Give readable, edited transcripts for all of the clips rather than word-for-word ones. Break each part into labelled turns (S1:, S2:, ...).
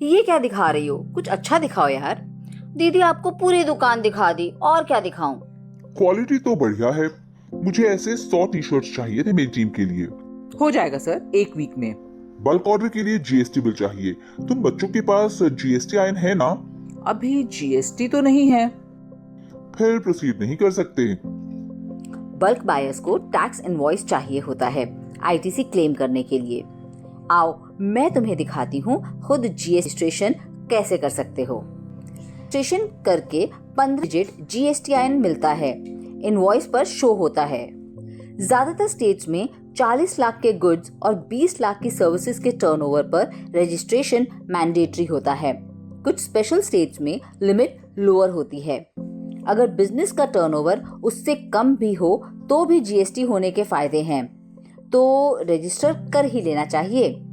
S1: ये क्या दिखा रही हो? कुछ अच्छा दिखाओ यार। दीदी आपको पूरी दुकान दिखा दी, और क्या दिखाऊं?
S2: क्वालिटी तो बढ़िया है। मुझे ऐसे 100 टी शर्ट चाहिए थे मेरी टीम के लिए।
S3: हो जाएगा सर, 1 वीक में।
S2: बल्क ऑर्डर के लिए जीएसटी बिल चाहिए। तुम बच्चों के पास जीएसटी आयन है ना?
S3: अभी जीएसटी तो नहीं है।
S2: फिर प्रोसीड नहीं कर सकते।
S1: बल्क बायर्स को टैक्स इनवॉइस चाहिए होता है आईटीसी क्लेम करने के लिए। आओ मैं तुम्हें दिखाती हूँ खुद जीएसटी रजिस्ट्रेशन कैसे कर सकते हो। रजिस्ट्रेशन करके 15 डिजिट जीएसटी आयन मिलता है, इनवॉइस पर शो होता है। ज्यादातर स्टेट्स में 40 लाख के गुड्स और 20 लाख की सर्विसेज के टर्नओवर पर रजिस्ट्रेशन मैंडेटरी होता है। कुछ स्पेशल स्टेट्स में लिमिट लोअर होती है। अगर बिजनेस का टर्नओवर उससे कम भी हो तो भी जीएसटी होने के फायदे हैं, तो रजिस्टर कर ही लेना चाहिए।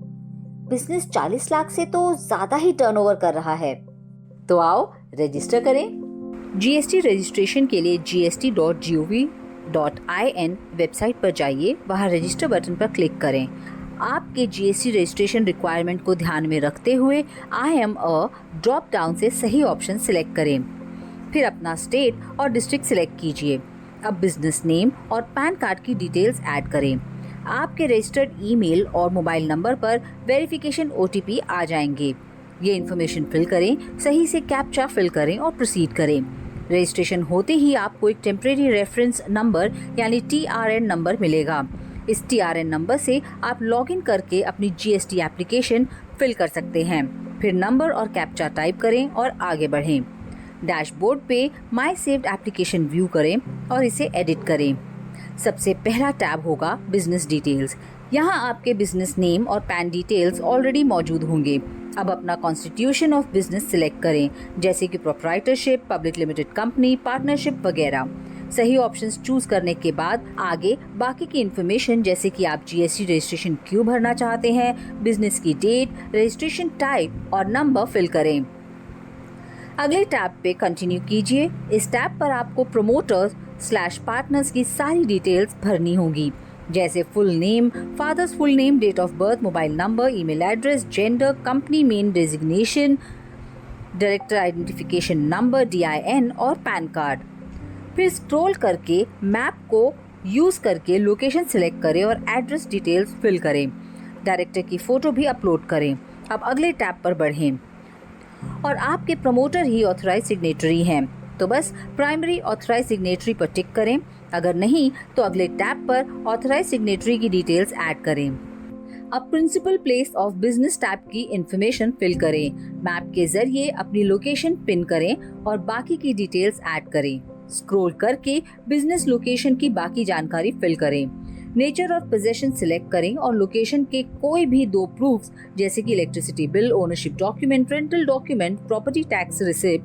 S1: बिजनेस 40 लाख से तो ज्यादा ही टर्नओवर कर रहा है, तो आओ रजिस्टर करें। जीएसटी रजिस्ट्रेशन के लिए gst.gov.in वेबसाइट पर जाइए, वहां रजिस्टर बटन पर क्लिक करें। आपके जीएसटी रजिस्ट्रेशन रिक्वायरमेंट को ध्यान में रखते हुए I am a drop down से सही ऑप्शन सिलेक्ट करें। फिर अपना स्टेट और डिस्ट्रिक्ट सिलेक्ट कीजिए। अब बिजनेस नेम और पैन कार्ड की डिटेल्स ऐड करें। आपके रजिस्टर्ड ईमेल और मोबाइल नंबर पर वेरिफिकेशन ओटीपी आ जाएंगे। ये इन्फॉर्मेशन फिल करें, सही से कैप्चा फिल करें और प्रोसीड करें। रजिस्ट्रेशन होते ही आपको एक टेम्परेरी रेफरेंस नंबर यानी टीआरएन नंबर मिलेगा। इस टीआरएन नंबर से आप लॉगिन करके अपनी जीएसटी एप्लीकेशन फिल कर सकते हैं। फिर नंबर और कैप्चा टाइप करें और आगे बढ़ें। डैशबोर्ड पे माई सेव्ड एप्लीकेशन व्यू करें और इसे एडिट करें। सबसे पहला टैब होगा बिजनेस डिटेल्स। यहाँ आपके बिजनेस नेम और पैन डिटेल्स ऑलरेडी मौजूद होंगे। अब अपना कॉन्स्टिट्यूशन ऑफ बिजनेस सिलेक्ट करें, जैसे कि proprietorship, public limited company, partnership वगैरह। सही ऑप्शंस चूज करने के बाद आगे बाकी की इन्फॉर्मेशन, जैसे कि आप जीएसटी रजिस्ट्रेशन क्यों भरना चाहते हैं, बिजनेस की डेट, रजिस्ट्रेशन टाइप और नंबर फिल करें। अगले टैब पे कंटिन्यू कीजिए। इस टैब पर आपको प्रमोटर्स/पार्टनर्स की सारी डिटेल्स भरनी होगी, जैसे full name, father's full name, date of birth, mobile number, email address, gender, company मेन designation, director identification number DIN और पैन कार्ड। फिर स्क्रॉल करके मैप को यूज करके लोकेशन सिलेक्ट करें और एड्रेस डिटेल्स फिल करें। डायरेक्टर की फोटो भी अपलोड करें। अब अगले टैब पर बढ़ें और आपके प्रमोटर ही ऑथराइज सिग्नेटरी हैं, तो बस प्राइमरी ऑथराइज सिग्नेटरी पर टिक करें। अगर नहीं तो अगले टैब पर ऑथराइज सिग्नेटरी की डिटेल्स ऐड करें। अब principal place of business tab की इंफॉर्मेशन फिल करें। मैप के जरिए अपनी लोकेशन पिन करें और बाकी की डिटेल्स ऐड करें। स्क्रॉल करके बिजनेस लोकेशन की बाकी जानकारी फिल करें। नेचर और पोजेशन सिलेक्ट करें और लोकेशन के कोई भी 2 प्रूफ्स, जैसे कि electricity bill, ownership document, rental document, property tax receipt,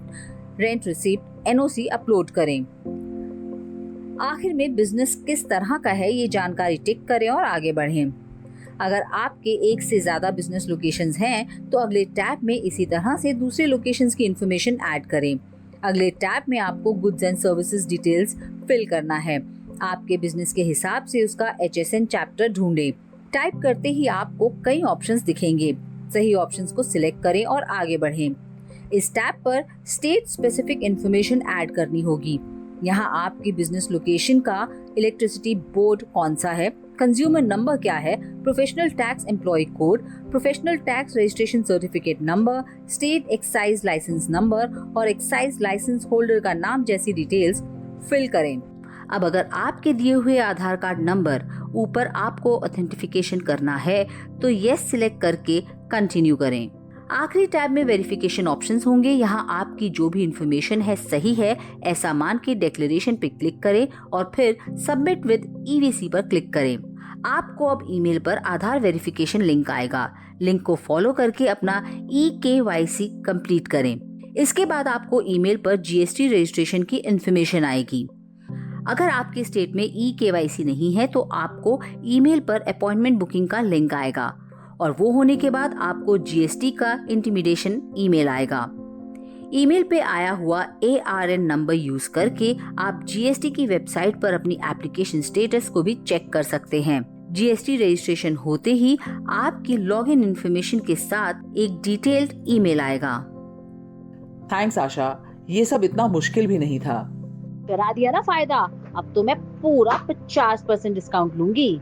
S1: rent receipt, NOC upload करें। आखिर में बिजनेस किस तरह का है ये जानकारी टिक करें और आगे बढ़ें। अगर आपके एक से ज्यादा बिजनेस लोकेशंस हैं, तो अगले टैब में इसी तरह से दूसरे लोकेशंस की इंफॉर्मेशन ऐड करें। अगले टैब में आपको goods and services details fill करना है। आपके बिजनेस के हिसाब से उसका HSN चैप्टर ढूंढें। टाइप करते ही आपको कई ऑप्शंस दिखेंगे। सही ऑप्शंस को सिलेक्ट करें और आगे बढ़ें। इस टैब पर स्टेट स्पेसिफिक इंफॉर्मेशन ऐड करनी होगी। यहाँ आपकी बिजनेस लोकेशन का इलेक्ट्रिसिटी बोर्ड कौन सा है, कंज्यूमर नंबर क्या है, professional tax employ code, professional tax registration certificate number, state excise licence number और एक्साइज लाइसेंस होल्डर का नाम जैसी डिटेल्स फिल करें। अब अगर आपके दिए हुए आधार कार्ड नंबर ऊपर आपको ऑथेंटिफिकेशन करना है, तो यस सिलेक्ट करके कंटिन्यू करें। आखिरी टैब में वेरिफिकेशन ऑप्शंस होंगे। यहाँ आपकी जो भी इंफॉर्मेशन है सही है ऐसा मान के डिक्लेरेशन पे क्लिक करें और फिर सबमिट विद EVC पर क्लिक करें। आपको अब ईमेल पर आधार वेरिफिकेशन लिंक आएगा। लिंक को फॉलो करके अपना eKYC कंप्लीट करें। इसके बाद आपको ईमेल पर GST रजिस्ट्रेशन की इंफॉर्मेशन आएगी। अगर आपके स्टेट में eKYC नहीं है तो आपको ईमेल पर अपॉइंटमेंट बुकिंग का लिंक आएगा और वो होने के बाद आपको GST का इंटिमिडेशन ईमेल आएगा। ईमेल पे आया हुआ ARN नंबर यूज करके आप GST की वेबसाइट पर अपनी एप्लीकेशन स्टेटस को भी चेक कर सकते हैं। जीएसटी रजिस्ट्रेशन होते ही आपकी लॉगिन इन्फॉर्मेशन के साथ एक डिटेल्ड ईमेल आएगा।
S3: थैंक्स आशा, ये सब इतना मुश्किल भी नहीं था।
S4: करा दिया ना फायदा, अब तो मैं पूरा 50% डिस्काउंट लूंगी।